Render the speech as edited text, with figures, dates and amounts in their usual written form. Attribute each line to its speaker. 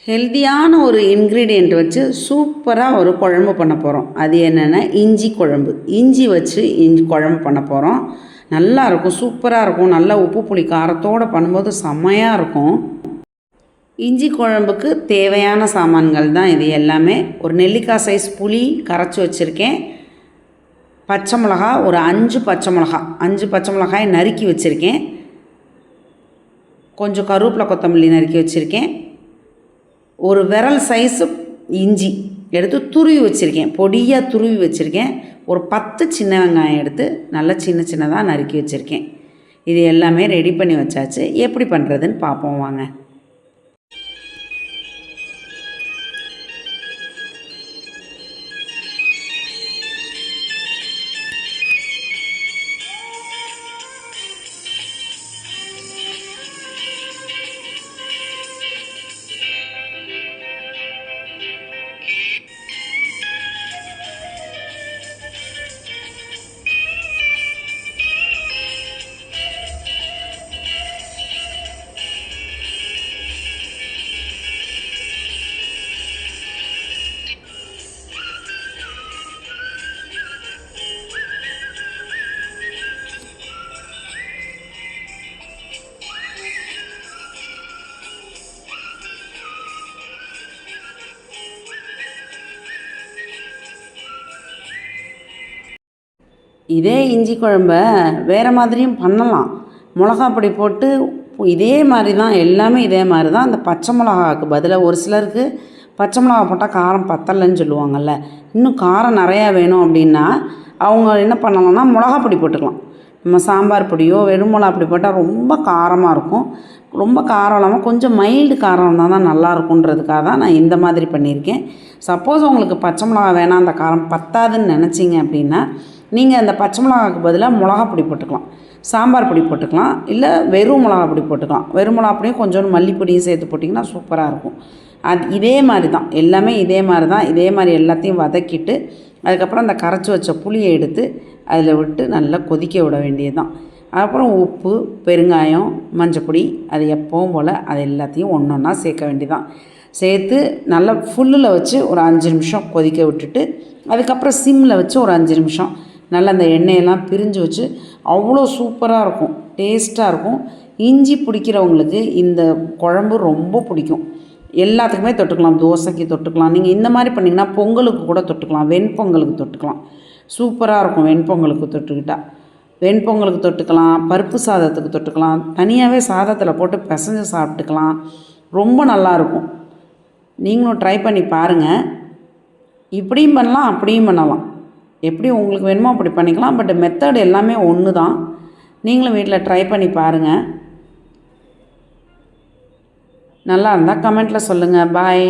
Speaker 1: ஹெல்தியான ஒரு இன்க்ரீடியண்ட் வச்சு சூப்பராக ஒரு குழம்பு பண்ண போகிறோம். அது என்னென்னா இஞ்சி குழம்பு. இஞ்சி வச்சு குழம்பு பண்ண போகிறோம். நல்லாயிருக்கும், சூப்பராக இருக்கும். நல்லா உப்பு புளி காரத்தோடு பண்ணும்போது செம்மையாக இருக்கும். இஞ்சி குழம்புக்கு தேவையான சாமான்கள் தான் இது எல்லாமே. ஒரு நெல்லிக்காய் சைஸ் புளி கரைச்சி வச்சுருக்கேன். பச்சை மிளகா ஒரு 5 பச்சை மிளகாய் நறுக்கி வச்சுருக்கேன். கொஞ்சம் கருவேப்பிலை கொத்தமல்லி நறுக்கி வச்சுருக்கேன். ஒரு விரல் சைஸு இஞ்சி எடுத்து துருவி வச்சுருக்கேன், பொடியாக துருவி வச்சுருக்கேன். ஒரு 10 சின்ன வெங்காயம் எடுத்து நல்லா சின்னதாக நறுக்கி வச்சுருக்கேன். இது எல்லாமே ரெடி பண்ணி வச்சாச்சு. எப்படி பண்ணுறதுன்னு பார்ப்போம் வாங்க. இதே இஞ்சி குழம்ப வேறு மாதிரியும் பண்ணலாம். மிளகா பொடி போட்டு இதே மாதிரி தான், எல்லாமே இதே மாதிரி தான். அந்த பச்சை மிளகாவுக்கு பதிலாக ஒரு சிலருக்கு பச்சை மிளகா போட்டால் காரம் பத்தலைன்னு சொல்லுவாங்கள்ல, இன்னும் காரம் நிறையா வேணும் அப்படின்னா அவங்க என்ன பண்ணலாம்னா மிளகா பொடி போட்டுக்கலாம். நம்ம சாம்பார் பொடியோ வெறும் மிளகா பொடி போட்டால் ரொம்ப காரமாக இருக்கும். ரொம்ப காரம் இல்லாமல் கொஞ்சம் மைல்டு காரம் இருந்தால் தான் நல்லாயிருக்குன்றதுக்காக தான் நான் இந்த மாதிரி பண்ணியிருக்கேன். சப்போஸ் உங்களுக்கு பச்சை மிளகா வேணாம், அந்த காரம் பத்தாதுன்னு நினச்சிங்க அப்படின்னா நீங்கள் அந்த பச்சை மிளகாவுக்கு பதிலாக மிளகா பொடி போட்டுக்கலாம், சாம்பார் பொடி போட்டுக்கலாம், இல்லை வெறும் மிளகா பொடி போட்டுக்கலாம். வெறும் மிளகா பொடியும் கொஞ்சோண்டு மல்லிப்பொடியும் சேர்த்து போட்டிங்கன்னா சூப்பராக இருக்கும். அது இதே மாதிரி தான், எல்லாமே இதே மாதிரி தான். இதே மாதிரி எல்லாத்தையும் வதக்கிட்டு அதுக்கப்புறம் அந்த கரைச்சி வச்ச புளியை எடுத்து அதில் விட்டு நல்லா கொதிக்க விட வேண்டியது தான். அப்புறம் உப்பு, பெருங்காயம், மஞ்சப்பொடி, அது எப்பவும் போல் அது எல்லாத்தையும் ஒன்றா சேர்க்க வேண்டியதான். சேர்த்து நல்லா ஃபுல்லில் வச்சு ஒரு 5 நிமிஷம் கொதிக்க விட்டுட்டு அதுக்கப்புறம் சிம்மில் வச்சு ஒரு 5 நிமிஷம் நல்லா அந்த எண்ணெயெல்லாம் பிரிஞ்சு வச்சு அவ்வளோ சூப்பராக இருக்கும், டேஸ்ட்டாக இருக்கும். இஞ்சி பிடிக்கிறவங்களுக்கு இந்த குழம்பு ரொம்ப பிடிக்கும். எல்லாத்துக்குமே தொட்டுக்கலாம், தோசைக்கு தொட்டுக்கலாம். நீங்கள் இந்த மாதிரி பண்ணிங்கன்னா பொங்கலுக்கு கூட தொட்டுக்கலாம், வெண்பொங்கலுக்கு தொட்டுக்கலாம். சூப்பராக இருக்கும். வெண்பொங்கலுக்கு தொட்டுக்கிட்டால் வெண்பொங்கலுக்கு தொட்டுக்கலாம், பருப்பு சாதத்துக்கு தொட்டுக்கலாம், தனியாகவே சாதத்தில் போட்டு பிசைஞ்சு சாப்பிட்டுக்கலாம். ரொம்ப நல்லாயிருக்கும். நீங்களும் ட்ரை பண்ணி பாருங்கள். இப்படியும் பண்ணலாம், அப்படியும் பண்ணலாம். எப்படி உங்களுக்கு வேணுமோ அப்படி பண்ணிக்கலாம். பட் மெத்தட் எல்லாமே ஒன்று தான். நீங்களும் வீட்டில் ட்ரை பண்ணி பாருங்கள். நல்லா இருந்தால் கமெண்ட்டில் சொல்லுங்கள். பாய்.